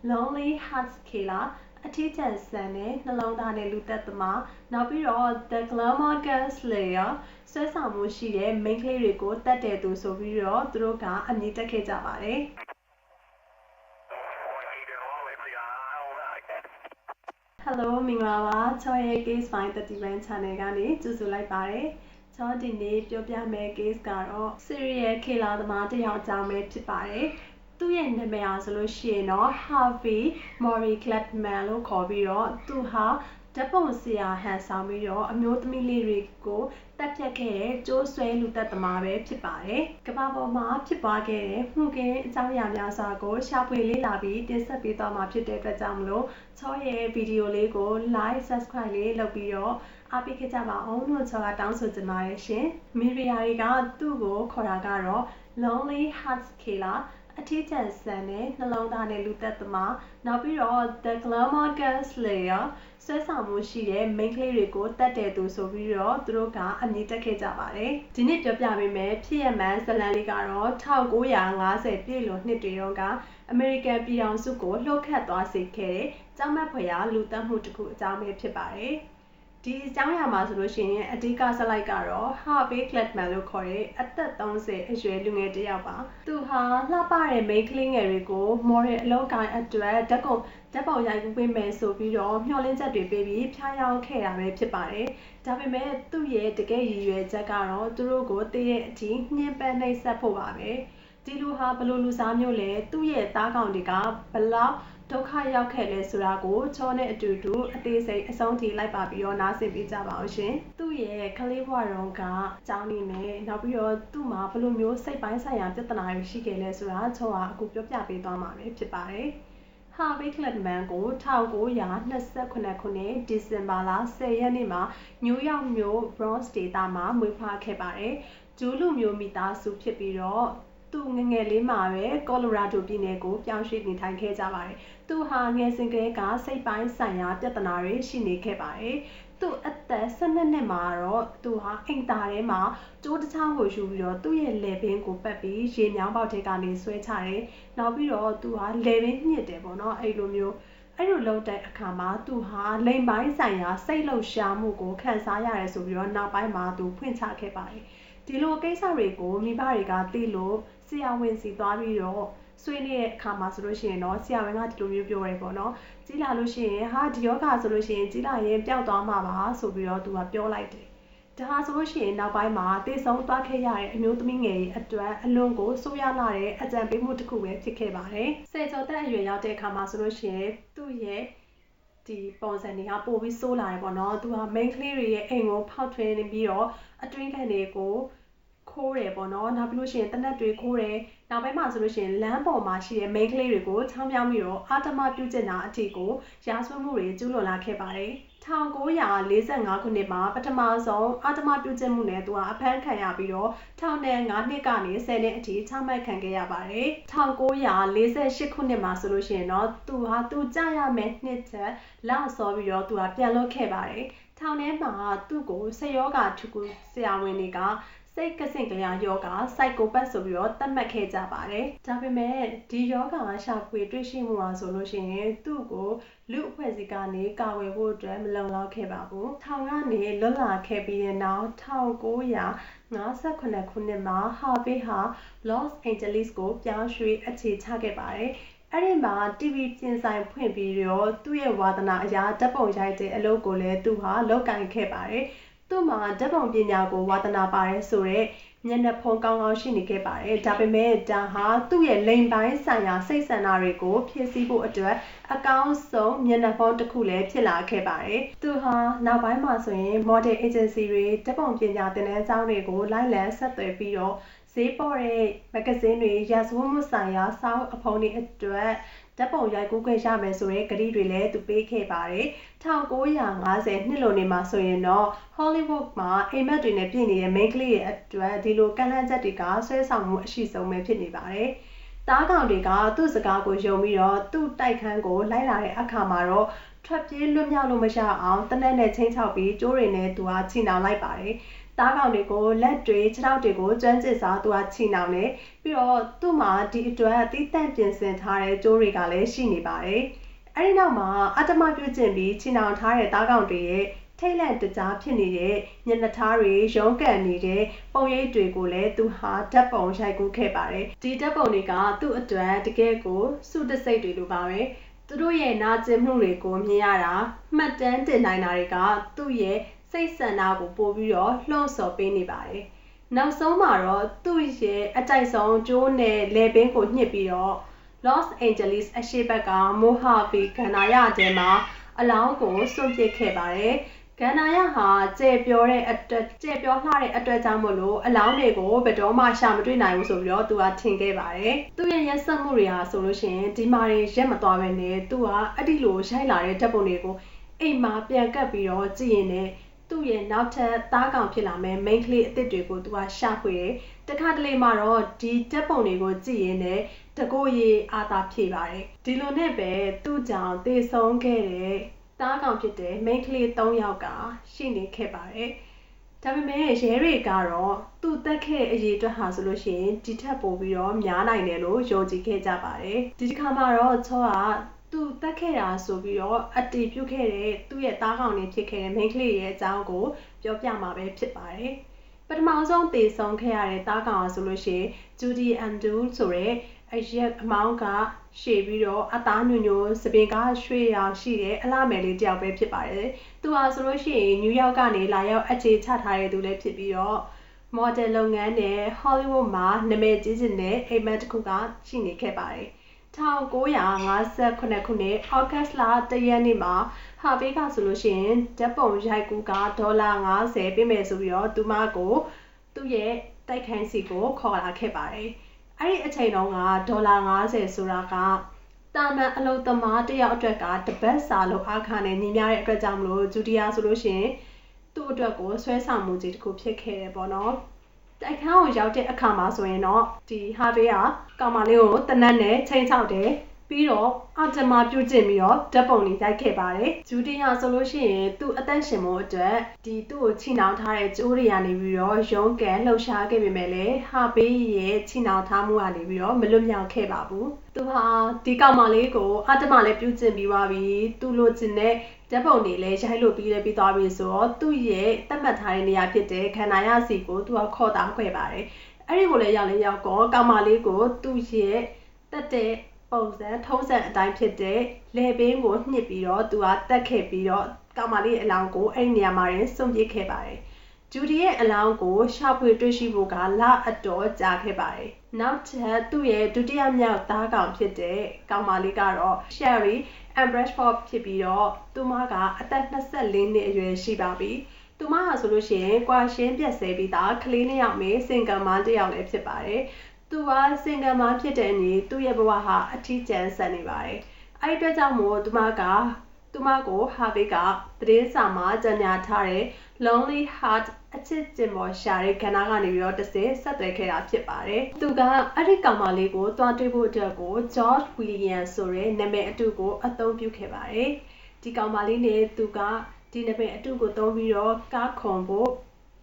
Lonely Hearts Killer အထီးကျန်ဆန်တဲ့နှလုံးသားနဲ့လူသက်သမားနောက်ပြီးတော့ The Glamour Girl Slayer ဆွဲဆောင်မှုရှိတဲ့ main ကလေးတွေကိုတတ်တယ်သူဆိုပြီးတော့သူတို့ကအမည်တက်ခဲ့ကြပါတယ်Hello မင်္ဂလာပါချောရဲ့ case file 31 channel ကနေကြိုဆိုလိုက်ပါတယ်ချောဒီနေ့ပြောပြမယ့် case ကတော့ serial killer သမားတစ်ယောက်အကြောင်းပဲဖြစ်ပါတယ်သူ့ရဲ့နာမည်အားဆိုလို့ရှိရင်တော့ Harvey Murray Gladman လို့ခေါ်ပြီးတော့သူဟာဓာတ်ပုံဆရာဟန်ဆောင်ပြီးတော့အမျိုးသမီးလေးတွေကိုတပ်ဖြတ်ခဲ့တဲ့ကျိုးဆွဲလူသက်သမားပဲဖြစ်ပါတယ်။ကမ္ဘာပေါ်မှာဖြစ်ပွားခဲ့တဲ့မှုခင်းအကြောင်းအရာများစွာကိုရှာဖွေလေ့လာပြီးတင်ဆက်ပေးသွားမှာဖြစ်တဲ့အတွက်ကြောင့်မလို့ချောရဲ့ဗီဒီယိုလေးကို like subscribe လေးလုပ်ပြီးတော့အားပေးခဲ့ကြပါအောင်လို့ချောကတောင်းဆိုချင်ပါတယ်ရှင်။မီဒီယာတွေကသူ့ကိုခေါ်တာကတော့ Lonely Hearts Killerအထီးကျန်ဆန်တဲ့နှလုံးသားနဲ့လူသက်သမားနောက်ပြီးတော့ The Glamour Girl Slayer ဆွဲဆောင်မှုရှိတဲ့ main ကလေးတွေကိုတတ်တယ်သူဆိုပြီးတော့သူတို့ကအမည်တက်ခဲ့ကြပါတယ်ဒီနေ့ပြောပြပေးမယ်ဖြစ်ရမှန်ဇလန်လေးကတော့1950ပြည့်လွန်နှစ်တွေတုန်းကအမေရိကန်ပြည်ထောင်စုကိုလှုပ်ခတ်သွားစေခဲ့တဲ့ကြောက်မက်ဖွယ်ရာလူသတ်မှုတစ်ခုအကြောင်းပဲဖြစ်ပါတယ်ဒီအကြောင်းအရာမှာဆိုလို့ရှိရင်အဓိကဆက်လိုက်ကတော့ Harvey Gladman လို့ခေါ်တဲ့အသက်30အရွယ်လူငယ်တစ်ယောက်ပါသူဟာလှပတဲ့မိန်းကလေးငယ်တွေကို model အလုပ်ကိုင်အတွက်ဓာတ်ပုံရိုက်ကူးပေးမယ်ဆိုပြီးတော့မျှော်လင့်ချက်တွေပေးပြီးဖျားယောင်းခဲ့တာပဲဖြစ်ပါတယ်ဒါပေမဲ့သူ့ရဲ့တကယ်ရည်ရွယ်ချက်ကတော့သူတို့ကိုတည့်ရဲ့အထိညှဉ်းပန်းနှိပ်စက်ဖို့ပါပဲဒီလူဟာဘလို့လူစားမျိုးလဲသူ့ရဲ့သားကောင်တွေကဘလောက်ဒုက္ခရောက်ခဲ့လဲဆိုတာကိုချောနဲ့အတူတူအသေးစိတ်အဆုံးထိလိုက်ပါပြီးတော့နားဆင်ပေးကြပါအောင်ရှင်သူ့ရဲ့ကလေးဘဝတုန်းကအကြောင်းနေနဲ့နောက်ပြီးတော့သူ့မှာဘလို့မျိုးစိတ်ပိုင်းဆိုင်ရာပြဿနာတွေရှိခဲ့လဲဆိုတာချောကအခုပြောပြပေးသွားမှာပဲဖြစ်ပါတယ်Harvey Gladman ကို1928ခုနှစ်ဒီဇင်ဘာလ10ရက်နေ့မှာနယူးယောက်မြို့ Bronx ဒေသမှာမွေးဖွားခဲ့ပါတယ်။ဂျူးလူမျိုးမိသားစုဖြစ်ပြီးတော့သူငငယ်လေးမှာပဲကော်လိုရာဒိုပြည်နယ်ကိုပြောင်းရွှေ့နေထိုင်ခဲ့ကြပါတယ်။သူဟာငယ်စဉ်ကတည်းကစိတ်ပိုင်းဆိုင်ရာပြဿနာတွေရှိနေခဲ့ပါတယ်။သူအသက်12နှစ်မှာတော့သူဟာအိမ်သားထဲမှာကျိုးတစ်ချောင်းကိုယူပြီးတော့သူ့ရဲ့လယ်ပင်ကိုပတ်ပြီးရေမြောင်းပေါက်ထဲကနေဆွဲချတယ်။နောက်ပြီးတော့သူဟာလယ်ပင်ညှစ်တယ်ပေါ့နော်အဲ့လိုမျိုးအဲ့လိုလုပ်တဲ့အခါမှာသူဟာလိမ်ပိုင်းဆိုင်ရာစိတ်လှုပ်ရှားမှုကိုခံစားရတယ်ဆိုပြီးတော့နောက်ပိုင်းမှာသူဖွင့်ချခဲ့ပါတယ်။ဒီလိုကိစ္စတွေကိုမိဘတွေကသိလို့ဆရာဝန်စီသွားပြီးတော့ဆွေးနေတဲ့အခါမှာဆိုလို့ရှိရင်တော့ဆရာဝန်ကဒီလိုမျိုးပြောရဲပေါ့နော်ကြီးလာလို့ရှိရင်ဟာဒီယောဂဆိုလို့ရှိရင်ကြီးလာရင်ပျောက်သွားမှာပါဆိုပြီးတော့သူကပြောလိုက်တယ်ဒါဆိုလို့ရှိရင်နောက်ပိုင်းမှာတေဆုံးသွားခဲ့ရတဲ့အမျိုးသမီးငယ်ရဲ့အတွက်အလွန်ကိုဆိုးရွားလာတဲ့အကြံပေးမှုတစ်ခုပဲဖြစ်ခဲ့ပါတယ်ဆယ်ကျော်သက်အရွယ်ရောက်တဲ့အခါမှာဆိုလို့ရှိရင်သူ့ရဲ့ဒီပုံစံတွေကပိုပြီးဆိုးလာတယ်ပေါ့နော်သူက main ကလေးတွေရဲ့အိမ်ကိုဖောက်ထွင်းနေပြီးတော့အတွင်းခံတွေကိုခိုးတယ်ပေါ့နော်နောက်ပြီးလို့ရှိရင်တနက်တွေခိုးတယ်နောက်ပိုင်းမှာဆိုလို့ရှိရင်လမ်းပေါ်မှာရှိတဲ့ main ကလေးတွေကိုချောင်းပြောင်းပြီးတော့အာတမပြုကျင့်တာအထိကိုရာဇဝတ်မှုတွေကျူးလွန်လာခဲ့ပါတယ်1945ခုနှစ်မှာပထမဆုံးအာတမပြုကျင့်မှုနဲ့သူကအဖမ်းခံရပြီးတော့ထောင်ဒဏ်9နှစ်ကနေ10နှစ်အထိချမှတ်ခံခဲ့ရပါတယ်1948ခုနှစ်မှာဆိုလို့ရှိရင်တော့သူဟာသူကြာရမယ့်နှစ်ချက်လောက်စောပြီးတော့သူကပြန်လွတ်ခဲ့ပါတယ်ထောင်ထဲမှာသူ့ကိုဆေးရောဂါထူကူဆရာဝန်တွေကစိတ်ကစင်ကလျာယောဂစိုက်ကိုပတ်ဆိုပြီးတော့သတ်မှတ်ခဲ့ကြပါတယ်။ဒါပေမဲ့ဒီယောဂရှာဖွေတွေ့ရှိမှုဟာဆိုလို့ရှိရင်သူ့ကိုလူအဖွဲ့အစည်းကနေကာဝယ်ဖို့အတွက်မလုံလောက်ခဲ့ပါဘူး။ထောင်ကနေလွတ်လာခဲ့ပြီးတဲ့နောက်1958ခုနှစ်မှာ Harvey ဟာ Los Angeles ကိုပြောင်းရွှေ့အခြေချခဲ့ပါတယ်။အဲ့ဒီမှာ TV ပြင်ဆိုင်ဖွင့်ပြီးတော့သူ့ရဲ့ဝါသနာအရာဓာတ်ပုံရိုက်တဲ့အလုပ်ကိုလည်းသူဟာလုပ်ကိုင်ခဲ့ပါတယ်။သူ့မှာဓာတ်ပုံပညာကိုဝါသနာပါတယ်ဆိုတော့မျက်နှာဖုံးကောင်းကောင်းရှိနေခဲ့ပါတယ်ဒါပေမဲ့ဒါဟာသူ့ရဲ့လိမ်ပိုင်းဆိုင်ရာစိတ်ဆန္ဒတွေကိုဖြည့်ဆည်းဖို့အတွက်အကောင်းဆုံးမျက်နှာဖုံးတစ်ခုလည်းဖြစ်လာခဲ့ပါတယ်သူဟာနောက်ပိုင်းမှာဆိုရင် model agency တွေဓာတ်ပုံပညာသင်တန်းကျောင်းတွေကိုလိုက်လံဆက်သွယ်ပြီးတော့ဈေးပေါ်တဲ့မဂ္ဂဇင်းတွေရာဇဝတ်မှုဆိုင်ရာစောင်းအဖုံးတွေအတွက်ဓာတ်ပုံရိုက်ကူးခွင့်ရမယ်ဆိုတဲ့ကတိတွေလည်းသူပေးခဲ့ပါတယ်1950နှစ်လိုနေမှာဆိုရင်တော့ Hollywood မှာအိမ်မက်တွေနဲ့ပြည်နေတဲ့ main ကလေးရဲ့အတွက်ဒီလိုကန့်လန့်ချက်တွေကဆွဲဆောင်မှုအရှိဆုံးပဲဖြစ်နေပါတယ်သားကောင်တွေကသူ့စကားကိုယုံပြီးတော့သူ့တိုက်ခန်းကိုလိုက်လာတဲ့အခါမှာတော့ထွက်ပြေးလွတ်မြောက်လို့မရအောင်တနက်နဲ့ချင်းချောက်ပြီးကျိုးတွေနဲ့သူကချီနှောင်လိုက်ပါတယ် တားကောင်တွေကိုလက်တွေခြေထောက်တွေကိုကျွမ်းကျင်စွာသူကချီနှောင်တယ်ပြီးတော့သူ့မှာဒီအတွက်တီးတန့်ပြင်ဆင်ထားတဲ့ကြိုးတွေကလည်းရှိနေပါတယ်အဲဒီနောက်မှာအတ္တမပြုကျင့်ပြီးချီနှောင်ထားတဲ့တားကောင်တွေရဲ့ထိတ်လန့်တကြားဖြစ်နေတဲ့ညနေသားတွေရုံးကန်နေတဲ့ပုံရိပ်တွေကိုလည်းသူဟာဓာတ်ပုံရိုက်ကူးခဲ့ပါတယ်ဒီဓာတ်ပုံတွေကသူ့အတွက်တကယ်ကိုစုတစိတ်တွေလိုပါပဲသူတို့ရဲ့နာကျင်မှုတွေကိုမြင်ရတာမှတ်တမ်းတင်နိုင်တာတွေကသူ့ရဲ့စိတ်ဆန္ဒကိုပို့ပြီးတော့လှုံ့ဆော်ပေးနေပါတယ်နောက်ဆုံးမှာတော့သူ့ရဲ့အတိုက်ဆုံးကျိုးနဲ့လေပင်ကိုညှစ်ပြီးတော့ Los Angeles အရှေ့ဘက်က Mojave ကန္နာရထဲမှာအလောင်းကိုစွန့်ပစ်ခဲ့ပါတယ်ကန္နာရဟာကျေပြောလှတဲ့အတွက်ကြောင့်မို့လို့အလောင်းတွေကိုဘယ်တော့မှရှာမတွေ့နိုင်ဘူးဆိုပြီးတော့သူကထင်ခဲ့ပါတယ်သူ့ရဲ့ရက်စက်မှုတွေဟာဆိုလို့ရှိရင်ဒီမှာတွေရက်မသွားပဲနဲ့သူကအဲ့ဒီလိုရိုက်လာတဲ့ဓာတ်ပုံတွေကိုအိမ်မှာပြန်ကပ်ပြီးတော့ကြည့်ရင်လည်းသူ့ရဲ့နောက်ထပ်သားကောင်ဖြစ်လာမယ် main ကလေးအသစ်တွေကိုသူကရှာဖွေတယ်တခါတလေမှာတော့ဒီဓာတ်ပုံတွေကိုကြည့်ရင်လည်းတကိုရေအားသာဖြေပါတယ်ဒီလိုနဲ့ပဲသူ့ကြောင့်သေဆုံးခဲ့တဲ့တားကောင်ဖြစ်တဲ့ main ကလေး3ယောက်ကရှိနေခဲ့ပါတယ်ဒါပေမဲ့ရဲတွေကတော့သူ့တက်ခဲ့အရေးအတွက်ဟာဆိုလို့ရှိရင်ဒီထက်ပိုပြီးတော့များနိုင်တယ်လို့ယုံကြည်ခဲ့ကြပါတယ်ဒီတစ်ခါမှာတော့ချောကသူတက်ခဲ့တာဆိုပြီးတော့အတည်ပြုခဲ့တဲ့သူ့ရဲ့တားကောင်တွေဖြစ်ခဲ့တဲ့ main ကလေးရဲ့အကြောင်းကိုပြောပြမှာပဲဖြစ်ပါတယ်ပထမဆုံးသေဆုံးခဲ့ရတဲ့တားကောင်ကဆိုလို့ရှိရင် Judy Andrew ဆိုတဲ့အရက်အမောင်းကရှည်ပြီးတော့အသားညွညွစပင်ကရွှေရောင်ရှိတဲ့အလှမယ်လေးတယောက်ပဲဖြစ်ပါတယ်သူဟာဆိုလို့ရှိရင်နယူးယောက်ကနေလာရောက်အခြေချထားတဲ့သူလည်းဖြစ်ပြီးတော့မော်ဒယ်လုပ်ငန်းနဲ့ Hollywood မှာနာမည်ကြီးတဲ့အိမ်မက်တစ်ခုကရှိနေခဲ့ပါတယ်1958ခုနှစ်ဩဂတ်လ1ရက်နေ့မှာဟာဘေးကဆိုလို့ရှိရင်ဓာတ်ပုံရိုက်ကူးကဒေါ်လာ50ပေးမယ်ဆိုပြီးတော့သူမကိုသူ့ရဲ့တိုက်ခန်းစီကိုခေါ်လာခဲ့ပါတယ်အဲ့ဒီအချိန်တုန်းကဒေါ်လာ50ဆိုတာကတာမန်အလုပ်သမားတစ်ယောက်အတွက်ကတပတ်စာလုပ်အားခနဲ့ညီမျှတဲ့အတွက်ကြောင့်မလို့ဂျူဒီယာဆိုလို့ရှိရင်သူ့အတွက်ကိုဆွဲဆောင်မှုကြီးတစ်ခုဖြစ်ခဲ့တယ်ပေါ့နော်တိုက်ခန်းကိုရောက်တဲ့အခါမှာဆိုရင်တော့ဒီဟာဘေးကကောင်မလေးကိုတနတ်နဲ့ချိန်ချောက်တယ်ပြီးတော့အတမပြုတ်ကျင်ပြီးတော့ဓာတ်ပုံလေးရိုက်ခဲ့ပါတယ်ဂျူဒီယာဆိုလို့ရှိရင်သူ့အသက်ရှင်ဖို့အတွက်သူ့ကိုချိနှောင်ထားတဲ့ကြိုးတွေကနေပြီးတော့ရုံးကန်လှုပ်ရှားခဲ့ပေမဲ့လည်းဟာဘေးရဲ့ချိနှောင်ထားမှုကနေပြီးတော့မလွတ်မြောက်ခဲ့ပါဘူးသူဟာဒီကောင်မလေးကိုအတမလည်းပြုတ်ကျင်ပြီးသွားပြီသူ့လိုချင်တဲ့ဓာတ်ပုံတွေလည်းရိုက်လို့ပြီးသွားပြီဆိုတော့သူ့ရဲ့သတ်မှတ်ထားတဲ့နေရာဖြစ်တဲ့ခန္ဓာရစီကိုသူကခေါ်တာခဲ့ပါတယ်အဲ့ဒီကိုလည်းရောက်တော့ကောင်မလေးကိုသူ့ရဲ့တက်တဲ့ပုံစံထုံးစံအတိုင်းဖြစ်တဲ့လေပင်ကိုညှစ်ပြီးတော့သူကတက်ခဲ့ပြီးတော့ကောင်မလေးအလောင်းကိုအဲ့ဒီနေရာမှာစွန့်ပစ်ခဲ့ပါတယ်ဂျူဒီရဲ့အလောင်းကိုရှာဖွေတွေ့ရှိဖို့ကလအတော်ကြာခဲ့ပါတယ်နောက်ထပ်သူ့ရဲ့ဒုတိယမြောက်သားကောင်ဖြစ်တဲ့ကောင်မလေးကတော့ Sherry Ambrose ဖြစ်ပြီးတော့သူမကအသက်24နှစ်အရွယ်ရှိပါပြီသူမဟာဆိုလို့ရှိရင်ကွာရှင်းပြက်ဆဲပြီးသားကလေးနှစ်ယောက်မေးစင်ကံမတစ်ယောက်လည်းဖြစ်ပါတယ်သူကစင်ကံမဖြစ်တဲ့အနေသူ့ရဲ့ဘဝဟာအထီးကျန်ဆက်နေပါတယ်အဲ့ဒီအတွက်ကြောင့်မို့သူမကိုဟာဘေးကသတင်းစာမှာကြေညာထားတဲ့ Lonely Heart အချစ်ကျင်ပေါ်ရှာတဲ့ကဏ္ဍကနေပြီးတော့တစ်စက်ဆက်သွယ်ခဲ့တာဖြစ်ပါတယ်သူကအဲ့ဒီကောင်မလေးကိုတွားတွေ့ဖို့အတွက်ကို George William ဆိုတဲ့နာမည်အတုကိုအသုံးပြုခဲ့ပါတယ်ဒီကောင်မလေးနဲ့သူကဒီနာမည်အတုကိုသုံးပြီးတော့ကားခွန်ဖို့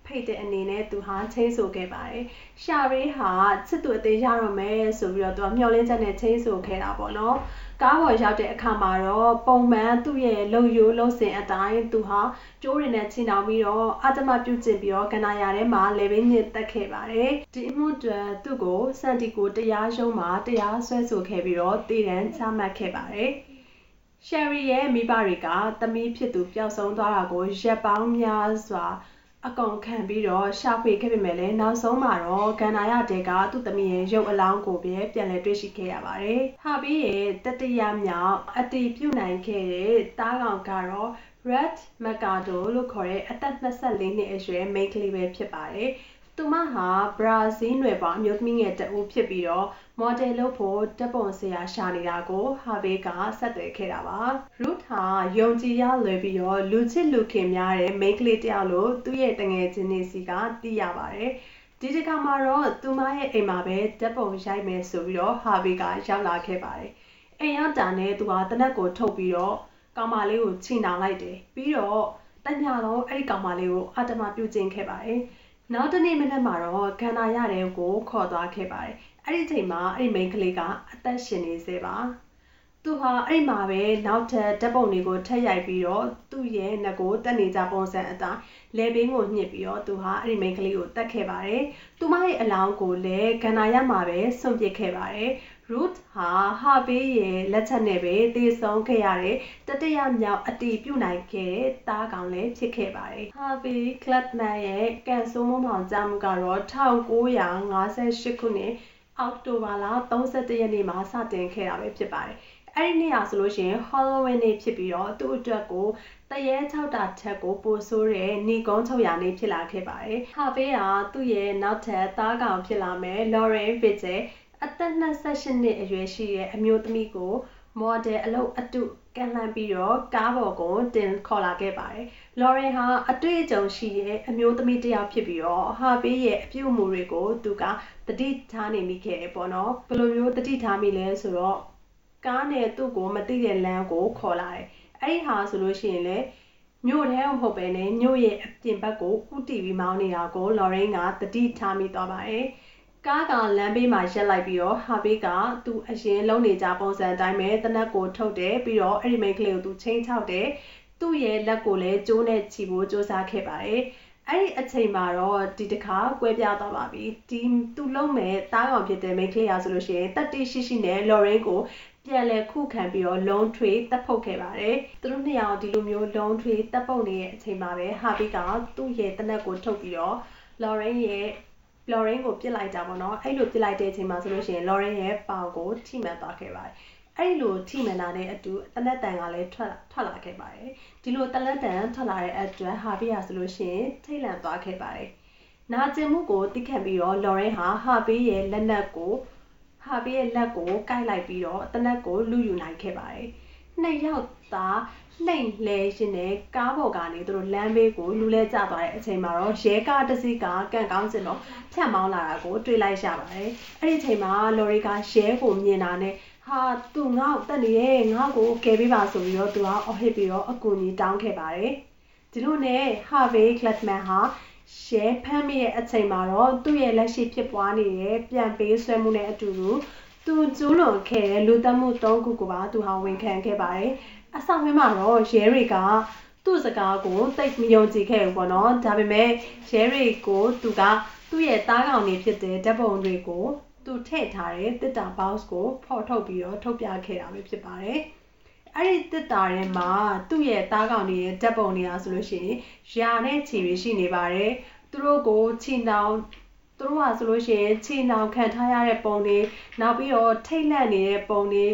ဖိတ်တဲ့အနေနဲ့သူဟာချင်းဆိုခဲ့ပါတယ်ရှာရေးဟာချစ်သူအသေးရတော့မယ်ဆိုပြီးတော့သူကမျှော်လင့်ချက်နဲ့ချင်းဆိုခဲ့တာပေါ့နော်ကားပေါ်ရောက်တဲ့အခါမှာတော့ပုံမှန်သူ့ရဲ့လုံယိုးလုံးစင်အတိုင်းသူဟာကျိုးတွေနဲ့ချီနှောင်ပြီးတော့အတမပြုတ်ကျင်ပြီးတော့ကန္နာရထဲမှာလေပင်ညစ်တက်ခဲ့ပါတယ်ဒီအမှုအတွက်သူ့ကိုစန်တီကိုတရားရုံးမှာတရားစွဲဆိုခဲ့ပြီးတော့တည်တံချမှတ်ခဲ့ပါတယ်ရှယ်ရီရဲ့မိဘတွေကသမီးဖြစ်သူပျောက်ဆုံးသွားတာကိုရက်ပေါင်းများစွာအကုန်ခံပြီးတော့ရှာဖွေခဲ့ပေမဲ့လည်းနောက်ဆုံးမှာတော့ကန္နာရတဲကသူ့သမီးရဲ့ရုပ်အလောင်းကိုပဲပြန်လည်တွေ့ရှိခဲ့ရပါတယ်။ဟာဘီရဲ့တတိယမြောက်အတည်ပြုနိုင်ခဲ့တဲ့တားကောင်ကတော့ Red Mercado လို့ခေါ်တဲ့အသက်24နှစ်အရွယ်မိန်းကလေးပဲဖြစ်ပါတယ်။သူမဟာဘရာဇီးနွယ်ပေါင်းအမျိုးသမီးငယ်တဦးဖြစ်ပြီးတော့မော်ဒယ်လုပ်ဖို့ဓာတ်ပုံဆရာရှာနေတာကိုဟာဘေးကဆက်သွယ်ခဲ့တာပါ။ Ruth ဟာယုံကြည်ရလွယ်ပြီးတော့လူချစ်လူခင်များတဲ့မိန်းကလေးတစ်ယောက်လို့သူ့ရဲ့တငယ်ချင်းတွေစီကသိရပါတယ်။ဒီတစ်ခါမှာတော့သူမရဲ့အိမ်မှာပဲဓာတ်ပုံရိုက်မယ်ဆိုပြီးတော့ဟာဘေးကရောက်လာခဲ့ပါတယ်။အိမ်ရောက်တာနဲ့သူကတနက်ကိုထုတ်ပြီးတော့ကောင်မလေးကိုချိနှောင်လိုက်တယ်။ပြီးတော့တညလုံးအဲ့ဒီကောင်မလေးကိုအတမပြုတ်ကျင်ခဲ့ပါတယ်။ နောက်တနေ့မနက်မှာတော့ကန္နာရတဲ့ကိုခေါ်သွားခဲ့ပါတယ်အဲ့ဒီချိန်မှာအဲ့ဒီမိန်းကလေးကအသက်ရှင်နေစေပါသူဟာအဲ့မှာပဲနောက်ထပ်ဓာတ်ပုံတွေကိုထပ်ရိုက်ပြီးတော့သူ့ရဲ့ငကိုတက်နေကြပုံစံအတိုင်းလေပင်ကိုညှစ်ပြီးတော့သူဟာအဲ့ဒီမိန်းကလေးကိုတတ်ခဲ့ပါတယ်သူမရဲ့အလောင်းကိုလည်းကန္နာရမှာပဲဆွန့်ပစ်ခဲ့ပါတယ်Ruth ဟာဟာဘေးရဲ့လက်ချက်နဲ့ပဲတည်ဆုံးခဲ့ရတဲ့တတိယမြောက်အတီးပြုတ်နိုင်ခဲ့တဲ့သားကောင်လည်းဖြစ်ခဲ့ပါတယ်။ Harvey Kletman ရဲ့ကန်ဆိုးမမောင်ကြမှုကတော့1958ခုနှစ်အောက်တိုဘာလ31ရက်နေ့မှာစတင်ခဲ့တာပဲဖြစ်ပါတယ်။အဲ့ဒီနေ့ဟာဆိုလို့ရှိရင် Halloween နေ့ဖြစ်ပြီးတော့သူ့အတွက်ကိုတရေ6တာထက်ကိုပိုဆိုးတဲ့နေကုန်းချုပ်ရာနေ့ဖြစ်လာခဲ့ပါတယ်။ Harvey ဟာသူ့ရဲ့နောက်ထပ်သားကောင်ဖြစ်လာမယ် Lauren Vigilအသက်28နှစ်အရွယ်ရှိတဲ့အမျိုးသမီးကိုမော်ဒယ်အလုပ်အတုကန်လှန်ပြီးတော့ကားပေါ်ကိုတင်ခေါ်လာခဲ့ပါတယ်။ Lauren ဟာအတွေ့အကြုံရှိတဲ့အမျိုးသမီးတစ်ယောက်ဖြစ်ပြီးတော့ Harvey ရဲ့အပြုအမူတွေကိုသူကသတိထားနေမိခဲ့တယ်ပေါ့နော်။ဘယ်လိုမျိုးသတိထားမိလဲဆိုတော့ကားနဲ့သူ့ကိုမသိတဲ့လမ်းကိုခေါ်လာတယ်။အဲ့ဒီဟာဆိုလို့ရှိရင်လည်းမြို့ထဲမဟုတ်ပဲနဲ့မြို့ရဲ့အပြင်ဘက်ကိုဥတီပြီးမောင်းနေတာကို Lauren ကသတိထားမိသွားပါတယ်။ကားကလမ်းဘေးမှာရက်လိုက်ပြီးတော့ဟာဘေးကသူအရင်လုံးနေကြပုံစံအတိုင်းပဲတနက်ကိုထုတ်တယ်ပြီးတော့အဲ့ဒီမိန်းကလေးကိုသူချင်းချောက်တယ်သူ့ရဲ့လက်ကိုလည်းကျိုးနဲ့ချီဖို့စူးစမ်းခဲ့ပါတယ်အဲ့ဒီအချိန်မှာတော့ဒီတစ်ခါကွဲပြားသွားပါပြီဒီသူလုံးမဲ့တားကောင်ဖြစ်တဲ့မိန်းကလေးရာဆိုလို့ရှိရင်တက်တိရှိရှိနဲ့ Lauren ကိုပြန်လဲခုခံပြီးတော့လုံးထွေးတက်ဖုတ်ခဲ့ပါတယ်သူတို့နှစ်ယောက်ဒီလိုမျိုးလုံးထွေးတက်ပုတ်နေတဲ့အချိန်မှာပဲဟာဘေးကသူ့ရဲ့တနက်ကိုထုတ်ပြီးတော့ Lauren ကိုပြစ်လိုက်တာပေါ့နော်အဲ့လိုပြစ်လိုက်တဲ့အချိန်မှာဆိုလို့ရှိရင် Lauren ရဲ့ပေါင်ကိုထိမှန်သွားခဲ့ပါတယ်အဲ့လိုထိမှန်တာနဲ့အတူတနက်တန်ကလည်းထွက်လာခဲ့ပါတယ်ဒီလိုတနက်တန်ထွက်လာတဲ့အတွက်ဟာဘေးရဆိုလို့ရှိရင်ထိတ်လန့်သွားခဲ့ပါတယ်နာကျင်မှုကိုသိခံပြီးတော့ Lauren ဟာဟာဘေးရဲ့လက်ကိုကိုက်လိုက်ပြီးတော့တနက်ကိုလူယူနိုင်ခဲ့ပါတယ်နှစ်ယောက်သားလှိမ့်လဲရှင်နဲ့ကားပေါ်ကနေသူတို့လမ်းဘေးကိုလူလဲကျသွားတဲ့အချိန်မှာတော့ရဲကားတစ်စီးကကန်ကောင်းစင်တော့ဖြတ်မောင်းလာတာကိုတွေ့လိုက်ရပါတယ်အဲ့ဒီအချိန်မှာလော်ရီကရဲကိုမြင်တာနဲ့ဟာသူငါ့ကိုတက်နေရဲ့ငါ့ကိုကယ်ပေးပါဆိုပြီးတော့သူကအော်ဟစ်ပြီးတော့အကူအညီတောင်းခဲ့ပါတယ်ဒီလိုနဲ့ Harvey Kletman ဟာရဲဖမ်းမိတဲ့အချိန်မှာတော့သူ့ရဲ့လက်ရှိဖြစ်ပွားနေတဲ့ပြန်ပေးဆွဲမှုနဲ့အတူတူသူကျူးလွန်ခဲ့တဲ့လူသတ်မှု3ခုကိုပါသူဟာဝန်ခံခဲ့ပါတယ်အဆောင်ထဲမှာတော့ရဲတွေကသူ့စကားကိုသိပ်မယုံကြည်ခဲ့ဘူးပေါ့နော်ဒါပေမဲ့ရဲတွေကိုသူကသူ့ရဲ့သားကောင်တွေဖြစ်တဲ့ဓာတ်ပုံတွေကိုသူထည့်ထားတဲ့တစ်တာ box ကိုဖော်ထုတ်ပြီးတော့ထုတ်ပြခဲ့တာပဲဖြစ်ပါတယ်အဲ့ဒီတစ်တာထဲမှာသူ့ရဲ့သားကောင်တွေရဲ့ဓာတ်ပုံတွေအားဆိုလို့ရှိရင်ယာနဲ့ချီပြီးရှိနေပါတယ်သူတို့ကိုချီနှောင်သူတို့ဟာဆိုလို့ရှိရင်ချီနှောင်ခံထားရတဲ့ပုံတွေနောက်ပြီးတော့ထိတ်လန့်နေတဲ့ပုံတွေ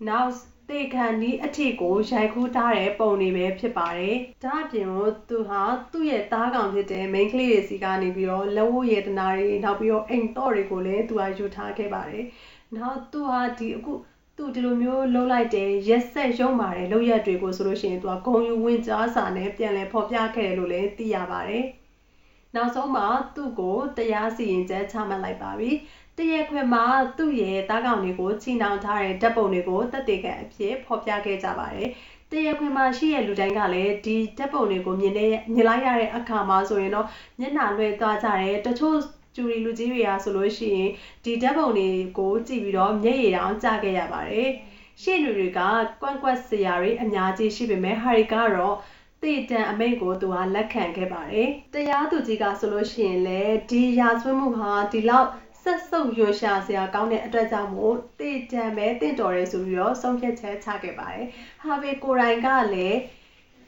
နောက်တေခံဒီအထီကိုရိုက်ခူးထားတဲ့ပုံတွေပဲဖြစ်ပါတယ်။ဒါအပြင်သူဟာသူ့ရဲ့သားကောင်ဖြစ်တဲ့ main ကလေးတွေစီကနေပြီးတော့လက်ဝတ်ရတနာတွေနောက်ပြီးတော့အိမ်တော့တွေကိုလည်းသူကယူထားခဲ့ပါတယ်။နောက်သူဟာအခုသူဒီလိုမျိုးလှုပ်လိုက်တဲ့ရက်ဆက်ရုံမာတဲ့လုပ်ရက်တွေကိုဆိုလို့ရှိရင်သူကဂုံယူဝင်ကြားစာနဲ့ပြန်လည်ဖော်ပြခဲ့တယ်လို့လည်းသိရပါတယ်။နောက်ဆုံးမှာသူ့ကိုတရားစီရင်ချက်ချမှတ်လိုက်ပါပြီ။တရက်ခွင်မှာသူ့ရဲ့သားကောင်တွေကိုချီနှောင်ထားတဲ့ဓာတ်ပုံတွေကိုသက်သေခံအဖြစ်ဖော်ပြခဲ့ကြပါတယ်။တရက်ခွင်မှာရှိတဲ့လူတိုင်းကလည်းဒီဓာတ်ပုံတွေကိုမြင်လိုက်ရတဲ့အခါမှာဆိုရင်တော့မျက်နှာလွှဲသွားကြတယ်။တချို့ကျူရီလူကြီးတွေကဆိုလို့ရှိရင်ဒီဓာတ်ပုံတွေကိုကြည့်ပြီးတော့မျက်ရည်တောင်ကျခဲ့ရပါတယ်။ရှေ့လူတွေကကွန့်ကွက်စရာတွေအများကြီးရှိပေမဲ့ဟာရီကတော့တေတံအမိန့်ကိုသူကလက်ခံခဲ့ပါတယ်။တရားသူကြီးကဆိုလို့ရှိရင်လည်းဒီရာဇဝတ်မှုဟာဒီလောက်ဆက်စုပ်ရွှရှာစရာကောင်းတဲ့အတွက်ကြောင့်မို့တေတံပဲတင့်တော်တယ်ဆိုပြီးတော့ဆုံးဖြတ်ချက်ချခဲ့ပါတယ်။ဟာဗေကိုရိုင်ကလည်း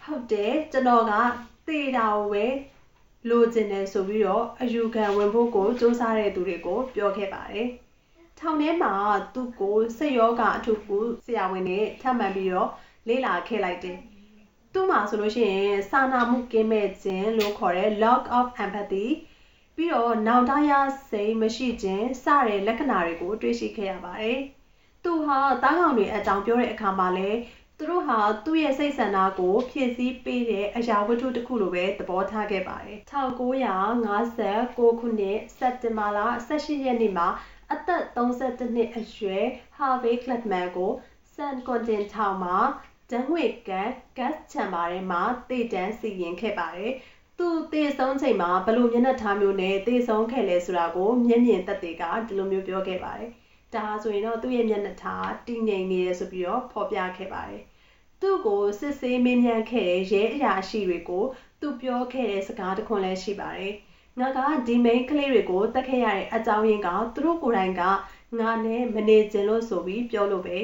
ဟုတ်တယ်ကျွန်တော်ကတေတာကိုပဲလိုချင်တယ်ဆိုပြီးတော့အယူခံဝင်ဖို့ကိုစူးစမ်းတဲ့သူတွေကိုပြောခဲ့ပါတယ်။ထောင်ထဲမှာသူ့ကိုစိတ်ရောဂါအထူးကုဆရာဝန်နဲ့ထပ်မံပြီးတော့လေ့လာခဲ့လိုက်တယ်။သူ့မှာဆိုလို့ရှိရင်စာနာမှုကင်းမဲ့ခြင်းလို့ခေါ်တဲ့ lack of empathy ပြီးတော့နောင်တရစိတ်မရှိခြင်းစတဲ့လက္ခဏာတွေကိုတွေ့ရှိခဲ့ရပါတယ်။သူဟာသားကောင်တွေအကြောင်းပြောတဲ့အခါမှာလည်းသူတို့ဟာသူ့ရဲ့စိတ်ဆန္ဒကိုဖြည့်ဆည်းပေးတဲ့အရာဝတ္ထုတစ်ခုလိုပဲသဘောထားခဲ့ပါတယ်။1959ခုနှစ်စက်တင်ဘာလ18ရက်နေ့မှာအသက်32နှစ်အရွယ် Harvey Kletman ကို San Quentin ထောင်မှာဓာတ်ငွေ့ကန် gas chamber ထဲမှာတေတံစီရင်ခဲ့ပါတယ်။ သူတေဆုံးချိန်မှာဘလို့မျက်နှာထားမျိုးနဲ့တေဆုံးခဲ့လဲဆိုတာကိုမျက်မြင်သက်သေကဒီလိုမျိုးပြောခဲ့ပါတယ်။ဒါဆိုရင်တော့သူ့ရဲ့မျက်နှာထားတည်ငြိမ်နေရဆိုပြီးတော့ဖော်ပြခဲ့ပါတယ်။သူ့ကိုစစ်ဆေးမေးမြန်းခဲ့တဲ့ရဲအရာရှိတွေကိုသူပြောခဲ့တဲ့စကားတစ်ခွန်းလည်းရှိပါတယ်။ငါကဒီမိန်းကလေးတွေကိုတတ်ခဲ့ရတဲ့အကြောင်းရင်းကသူတို့ကိုယ်တိုင်ကငါနဲ့မနေခြင်းလို့ဆိုပြီးပြောလို့ပဲ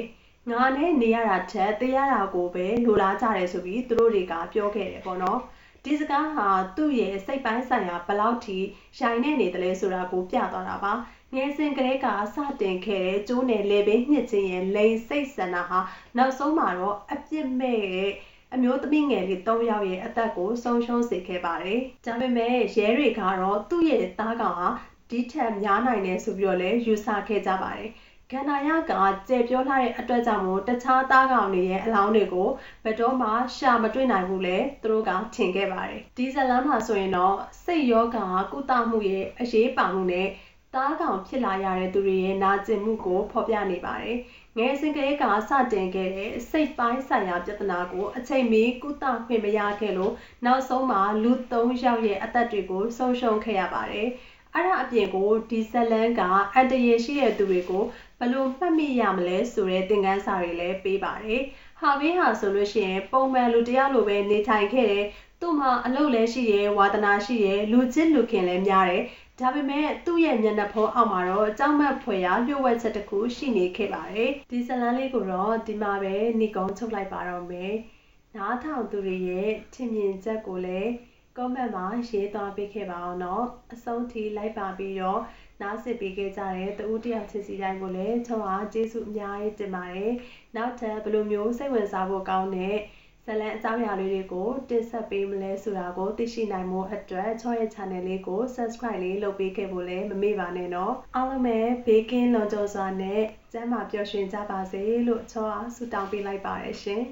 ငါနဲ့နေရတာထက်တေးရတာကိုပဲလိုလားကြတယ်ဆိုပြီးသူတို့တွေကပြောခဲ့တယ်ပေါ့နော်ဒီစကားဟာသူ့ရဲ့စိတ်ပိုင်းဆိုင်ရာဘလောက်ထိရိုင်နေနေတယ်လဲဆိုတာကိုပြသွားတာပါငယ်စဉ်ကလေးကစတင်ခဲ့တဲ့ကျိုးနယ်လေပင်ညှစ်ခြင်းရဲ့လိန်စိတ်ဆန္ဒဟာနောက်ဆုံးမှာတော့အပြစ်မဲ့တဲ့အမျိုးသမီးငယ်လေး၃ယောက်ရဲ့အသက်ကိုဆုံးရှုံးစေခဲ့ပါတယ်ဒါပေမဲ့ရဲတွေကတော့သူ့ရဲ့သားကောင်ဟာဒီထက်များနိုင်တယ်ဆိုပြီးတော့လည်းယူဆခဲ့ကြပါတယ်ကန္နာယကကျေပြောထားတဲ့အတွက်ကြောင့်မို့တခြားသားကောင်တွေရဲ့အလောင်းတွေကိုဘယ်တော့မှရှာမတွေ့နိုင်ဘူးလေသူတို့ကထင်ခဲ့ပါတယ်ဒီဇလန်မှာဆိုရင်တော့စိတ်ယောဂကုသမှုရဲ့အရေးပါမှုနဲ့သားကောင်ဖြစ်လာရတဲ့သူတွေရဲ့နာကျင်မှုကိုဖော်ပြနေပါတယ်ငယ်စဉ်ကလေးကစတင်ခဲ့တဲ့စိတ်ပိုင်းဆိုင်ရာပြဿနာကိုအချိန်မီကုသခွင့်မရခဲ့လို့နောက်ဆုံးမှာလူ၃ယောက်ရဲ့အသက်တွေကိုဆုံးရှုံးခဲ့ရပါတယ်အဲ့ဒါအပြင်ကိုဒီဇလန်ကအန်တရရှိတဲ့သူတွေကိုဘလို့မှတ်မိရမလဲဆိုတဲ့သင်ခန်းစာတွေလည်းပေးပါတယ်။ဟာဗင်းဟာဆိုလို့ရှိရင်ပုံမှန်လူတရားလိုပဲနေထိုင်ခဲ့တယ်။သူ့မှာအလုပ်လည်းရှိတယ်၊ဝါသနာရှိတယ်၊လူချစ်လူခင်လည်းများတယ်။ဒါပေမဲ့သူ့ရဲ့မျက်နှာဖုံးအောက်မှာတော့အကြောင်းမဲ့ဖွယ်ရာလျှို့ဝှက်ချက်တစ်ခုရှိနေခဲ့ပါတယ်။ဒီဇလန်လေးကိုတော့ဒီမှာပဲနှီးကုန်းချုပ်လိုက်ပါတော့မယ်။နားထောင်သူတွေရဲ့ထင်မြင်ချက်ကိုလည်းcomment မှာရေးသွားပေးခဲ့ပါအောင်နော်အဆုံးထိလိုက်ပါပြီးတော့နားဆင်ပေးခဲ့ကြတဲ့တဦးတယောက်ချစ်စီတိုင်းကိုလည်းချောအားကျေးဇူးအများကြီးတင်ပါတယ်နောက်ထပ်ဘယ်လိုမျိုးစိတ်ဝင်စားဖို့ကောင်းတဲ့ဇလန်အကြောင်းအရာလေးတွေကိုတင်ဆက်ပေးမလဲဆိုတာကိုသိရှိနိုင်မှုအတွက်ချောရဲ့ channel လေးကို subscribe လေးလုပ်ပေးခဲ့ဖို့လည်းမမေ့ပါနဲ့နော်အားလုံးပဲဘေးကင်းလုံခြုံစွာနဲ့ကျန်းမာပျော်ရွှင်ကြပါစေလို့ချောအားဆုတောင်းပေးလိုက်ပါတယ်ရှင်